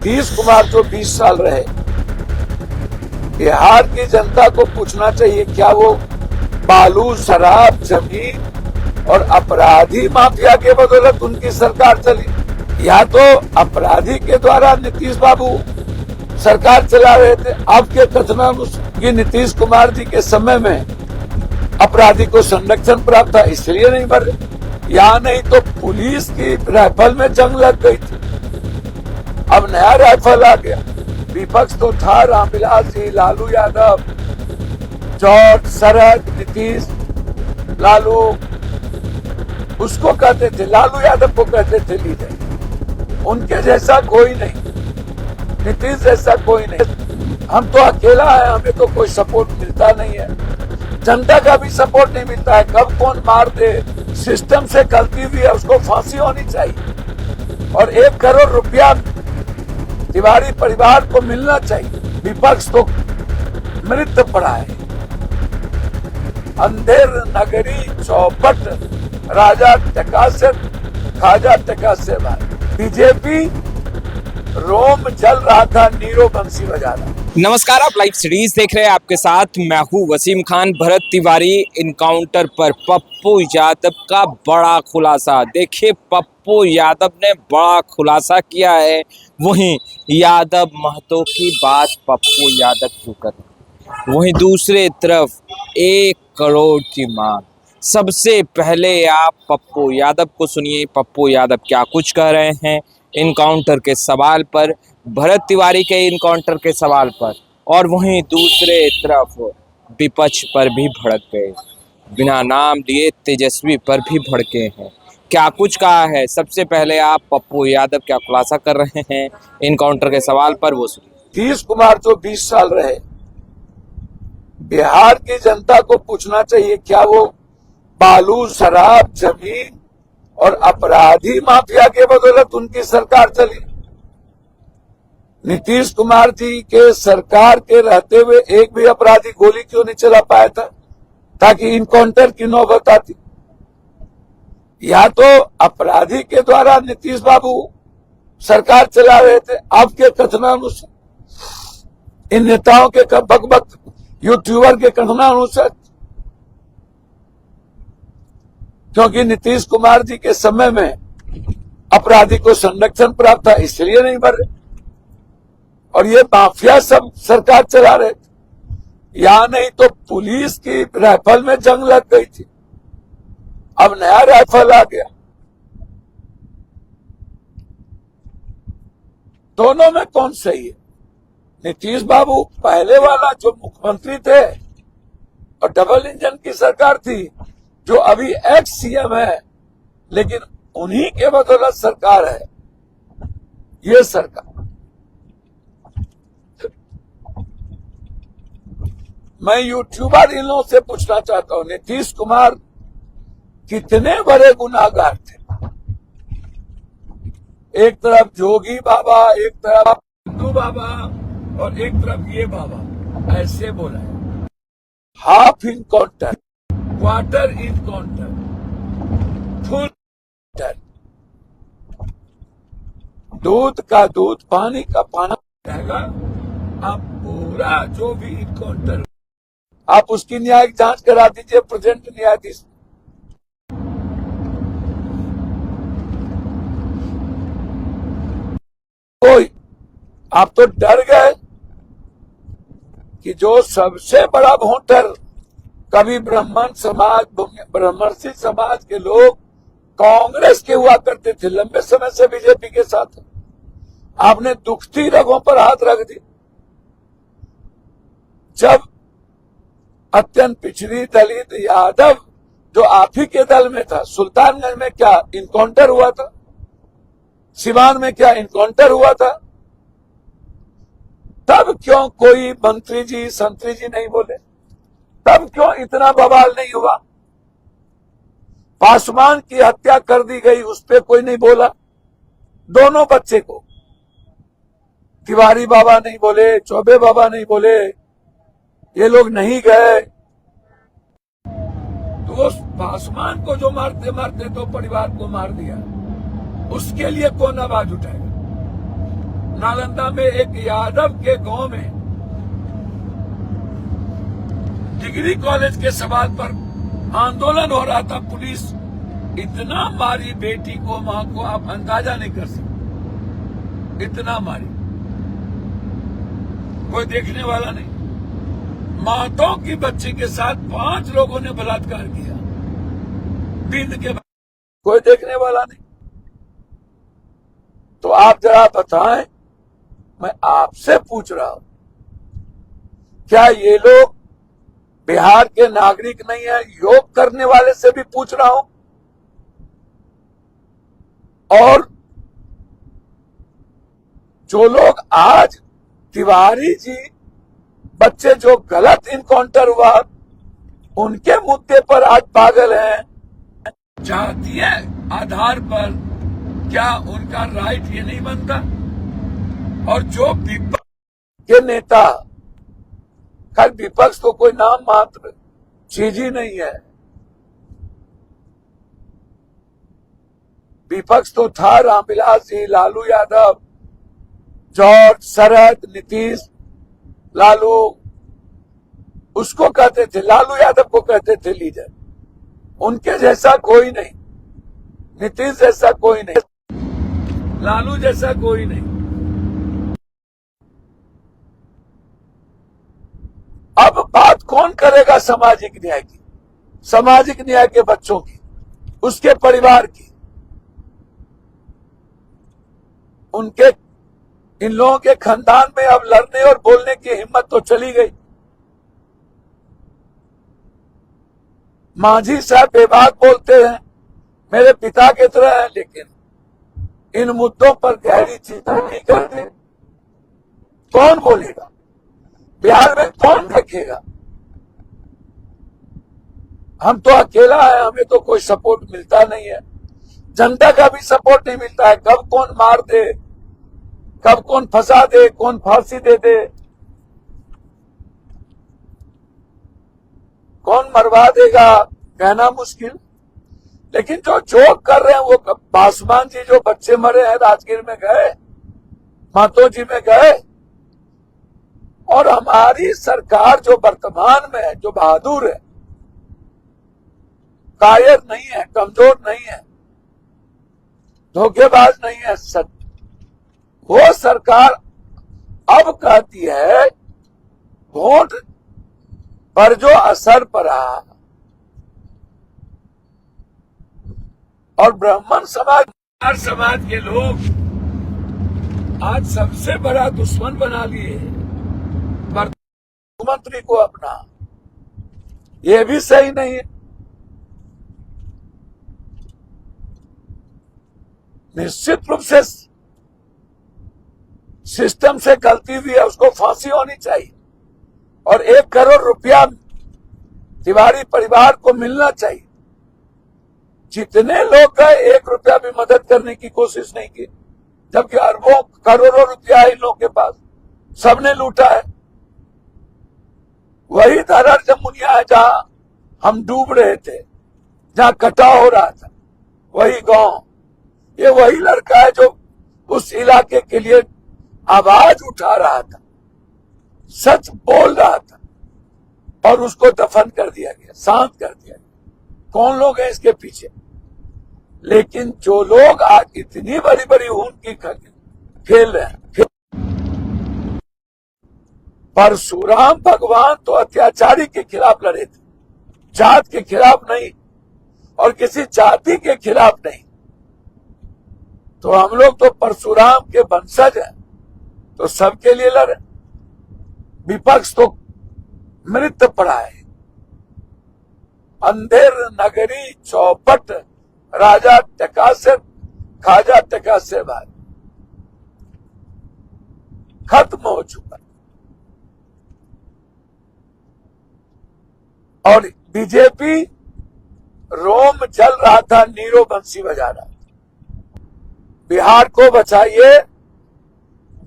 नीतीश कुमार जो 20 साल रहे, बिहार की जनता को पूछना चाहिए क्या वो बालू, शराब, जमीन और अपराधी माफिया के बदौलत उनकी सरकार चली, या तो अपराधी के द्वारा नीतीश बाबू सरकार चला रहे थे। आपके कथनानुसार कि नीतीश कुमार जी के समय में अपराधी को संरक्षण प्राप्त था इसलिए नहीं भर, या नहीं तो पुलिस की राइफल में जंग लग गई थी। अब नया राइफल आ गया। विपक्ष तो था रामविलास जी, लालू यादव, जॉर्ज, शरद, नीतीश, लालू उसको कहते थे, लालू यादव को कहते थे लीडर। उनके जैसा कोई नहीं, नीतीश जैसा कोई नहीं। हम तो अकेला है, हमें तो कोई सपोर्ट मिलता नहीं है, जनता का भी सपोर्ट नहीं मिलता है। कब कौन मार दे, सिस्टम से गलती हुई है उसको फांसी होनी चाहिए और 1 करोड़ रुपया तिवारी परिवार को मिलना चाहिए। विपक्ष तो मृत पड़ा है। अंधेर नगरी चौपट, राजा टका से खाजा टका से बीजेपी रोम जल रहा था, नीरो बंसी बजा रहा। नमस्कार, आप लाइव सीरीज देख रहे हैं। आपके साथ मैं हूं वसीम खान। भरत तिवारी इनकाउंटर पर पप्पू यादव का बड़ा खुलासा। देखिए, पप्पू यादव ने बड़ा खुलासा किया है। वहीं यादव महतो की बात पप्पू यादव क्यों कर, वहीं दूसरे तरफ 1 करोड़ की मांग। सबसे पहले आप पप्पू यादव को सुनिए, पप्पू यादव क्या कुछ कह रहे हैं इनकाउंटर के सवाल पर, भरत तिवारी के इनकाउंटर के सवाल पर, और वहीं दूसरे तरफ विपक्ष पर भी भड़क गए, बिना नाम लिए तेजस्वी पर भी भड़के हैं। क्या कुछ कहा है, सबसे पहले आप पप्पू यादव क्या खुलासा कर रहे हैं इनकाउंटर के सवाल पर, वो सुनिए। नीतीश कुमार जो 20 साल रहे, बिहार की जनता को पूछना चाहिए क्या वो बालू, शराब, जमीन और अपराधी माफिया के बदौलत उनकी सरकार चली। नीतीश कुमार जी के सरकार के रहते हुए एक भी अपराधी गोली क्यों नहीं चला पाया था ताकि इनकाउंटर की नौबत आती। या तो अपराधी के द्वारा नीतीश बाबू सरकार चला रहे थे। आपके कथनानुसार, इन नेताओं के बकबक यूट्यूबर के कथनानुसार, क्योंकि नीतीश कुमार जी के समय में अपराधी को संरक्षण प्राप्त था इसलिए नहीं भर, और ये माफिया सब सरकार चला रहे थे, या नहीं तो पुलिस की राइफल में जंग लग गई थी। अब नया राइफल आ गया। दोनों में कौन सही है? नीतीश बाबू पहले वाला जो मुख्यमंत्री थे और डबल इंजन की सरकार थी, जो अभी एक्स सीएम है, लेकिन उन्हीं के बदौलत सरकार है ये सरकार। मैं यूट्यूबर इन लोगों से पूछना चाहता हूं, नीतीश कुमार कितने बड़े गुनाहगार थे? एक तरफ जोगी बाबा, एक तरफ हिंदू बाबा और एक तरफ ये बाबा, ऐसे बोला है। Half encounter, quarter encounter, full encounter, दूध का दूध, पानी का पानी रहेगा। आप पूरा जो भी इनकाउंटर, आप उसकी न्यायिक जांच करा दीजिए प्रेजेंट न्यायाधीश। कोई आप तो डर गए कि जो सबसे बड़ा वोटर, कभी ब्राह्मण समाज, ब्रह्मर्षि समाज के लोग कांग्रेस के हुआ करते थे, लंबे समय से बीजेपी के साथ, आपने दुखती रगों पर हाथ रख दी। जब अत्यंत पिछड़ी दलित यादव जो आप ही के दल में था, सुल्तानगंज में क्या इनकाउंटर हुआ था? सिवान में क्या इनकाउंटर हुआ था? तब क्यों कोई मंत्री जी, संतरी जी नहीं बोले? तब क्यों इतना बवाल नहीं हुआ? पासवान की हत्या कर दी गई, उस पर कोई नहीं बोला। दोनों बच्चे को तिवारी बाबा नहीं बोले, चौबे बाबा नहीं बोले, ये लोग नहीं गए। तो उस पासवान को जो मारते मारते तो परिवार को मार दिया, उसके लिए कौन आवाज उठाएगा? नालंदा में एक यादव के गांव में डिग्री कॉलेज के सवाल पर आंदोलन हो रहा था। पुलिस इतना मारी बेटी को, मां को, आप अंदाजा नहीं कर सकते, इतना मारी, कोई देखने वाला नहीं। माताओं की बच्ची के साथ 5 लोगों ने बलात्कार किया बिंद के, कोई देखने वाला नहीं। तो आप जरा बताएं, मैं आपसे पूछ रहा हूं, क्या ये लोग बिहार के नागरिक नहीं है? योग करने वाले से भी पूछ रहा हूं। और जो लोग आज तिवारी जी बच्चे जो गलत इनकाउंटर हुआ उनके मुद्दे पर आज पागल हैं, जातीय आधार पर क्या उनका राइट ये नहीं बनता? और जो विपक्ष के नेता, खैर विपक्ष तो कोई नाम मात्र चीज ही नहीं है, विपक्ष तो था रामविलास जी, लालू यादव, जॉर्ज, शरद, नीतीश, लालू, उसको कहते थे, लालू यादव को कहते थे लीडर। उनके जैसा कोई नहीं, नीतीश जैसा कोई नहीं, लालू जैसा कोई नहीं। अब बात कौन करेगा सामाजिक न्याय की? सामाजिक न्याय के बच्चों की, उसके परिवार की। उनके, इन लोगों के खानदान में अब लड़ने और बोलने की हिम्मत तो चली गई। मांझी साहब बेबाक बोलते हैं, मेरे पिता की तरह है, लेकिन इन मुद्दों पर गहरी चिंता नहीं करते। कौन बोलेगा? बिहार में कौन देखेगा? हम तो अकेला है, हमें तो कोई सपोर्ट मिलता नहीं है, जनता का भी सपोर्ट नहीं मिलता है। कब कौन मार दे, कब कौन फंसा दे, कौन फांसी दे दे, कौन मरवा देगा, कहना मुश्किल। लेकिन जो जोक कर रहे हैं वो, पासवान जी जो बच्चे मरे हैं राजगीर में गए, मातो जी में गए, और हमारी सरकार जो वर्तमान में है, जो बहादुर है, कायर नहीं है, कमजोर नहीं है, धोखेबाज नहीं है, वो सरकार अब कहती है वोट पर जो असर पड़ा, और ब्राह्मण समाज के लोग आज सबसे बड़ा दुश्मन बना लिए मुख्यमंत्री को अपना। ये भी सही नहीं है। निश्चित रूप से सिस्टम से गलती हुई है, उसको फांसी होनी चाहिए, और 1 करोड़ रुपया तिवारी परिवार को मिलना चाहिए। जितने लोग गए 1 रुपया भी मदद करने की कोशिश नहीं की, जबकि अरबों करोड़ों रुपया है इन लोगों के पास, सबने लूटा है। वही धरहर जमुनिया है जहां हम डूब रहे थे, जहां कटाव हो रहा था, वही गांव। ये वही लड़का है जो उस इलाके के लिए आवाज उठा रहा था, सच बोल रहा था, और उसको दफन कर दिया गया, शांत कर दिया गया। कौन लोग हैं इसके पीछे? लेकिन जो लोग आज इतनी बड़ी बड़ी ऊन की खेल रहे हैं, परशुराम भगवान तो अत्याचारी के खिलाफ लड़े थे, जात के खिलाफ नहीं, और किसी जाति के खिलाफ नहीं। तो हम लोग तो परशुराम के वंशज हैं, तो सबके लिए लड़े। विपक्ष तो मृत पड़ा है। अंधेर नगरी चौपट, राजा टका खाजा टका से भाई खत्म हो चुका। और बीजेपी रोम जल रहा था, नीरो बंसी बजा रहा था। बिहार को बचाइए,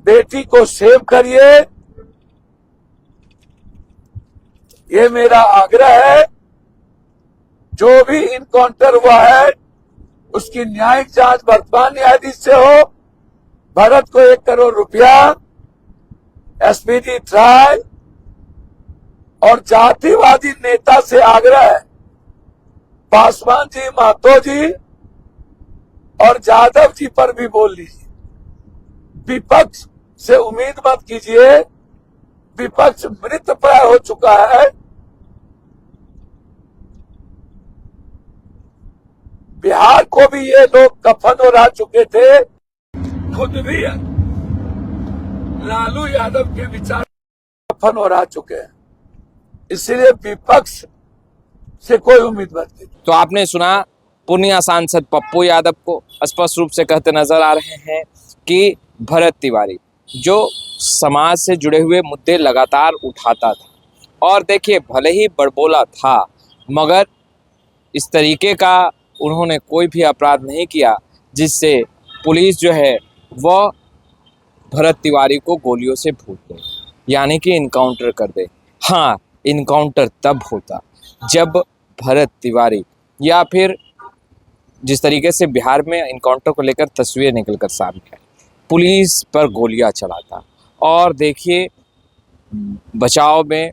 बेटी को सेव करिए, ये मेरा आग्रह है। जो भी इनकाउंटर हुआ है उसकी न्यायिक जांच वर्तमान न्यायाधीश से हो, भरत को 1 करोड़ रुपया, एसपीडी ट्रायल और जातिवादी नेता से आग्रह है, पासवान जी, महतो जी और जाधव जी पर भी बोल लीजिए। विपक्ष से उम्मीद मत कीजिए, विपक्ष मृतप्राय हो चुका है। बिहार को भी ये लोग कफन उड़ा चुके थे, खुद भी लालू यादव के विचार कफन उड़ा चुके हैं, इसलिए विपक्ष से कोई उम्मीद मत कीजिए। तो आपने सुना पूर्णिया सांसद पप्पू यादव को स्पष्ट रूप से कहते नजर आ रहे हैं कि भरत तिवारी जो समाज से जुड़े हुए मुद्दे लगातार उठाता था, और देखिए भले ही बड़बोला था मगर इस तरीके का उन्होंने कोई भी अपराध नहीं किया जिससे पुलिस जो है वह भरत तिवारी को गोलियों से भून दे, यानी कि इनकाउंटर कर दे। हाँ, इनकाउंटर तब होता जब भरत तिवारी या फिर जिस तरीके से बिहार में इनकाउंटर को लेकर तस्वीरें निकलकर सामने आई, पुलिस पर गोलियां चलाता और देखिए बचाव में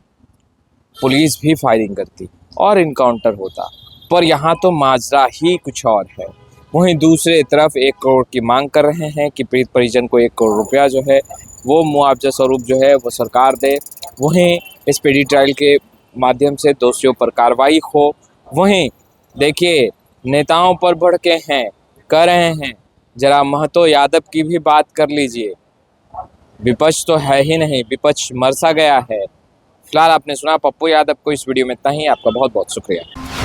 पुलिस भी फायरिंग करती और इनकाउंटर होता। पर यहाँ तो माजरा ही कुछ और है। वहीं दूसरे तरफ 1 करोड़ की मांग कर रहे हैं कि पीड़ित परिजन को 1 करोड़ रुपया जो है वो मुआवजा स्वरूप जो है वो सरकार दे। वहीं स्पीडी ट्रायल के माध्यम से दोषियों पर कार्रवाई हो। वहीं देखिए नेताओं पर भड़के हैं, कह रहे हैं जरा महतो यादव की भी बात कर लीजिए। विपक्ष तो है ही नहीं, विपक्ष मरसा गया है। फिलहाल आपने सुना पप्पू यादव को। इस वीडियो में इतना ही। आपका बहुत बहुत शुक्रिया।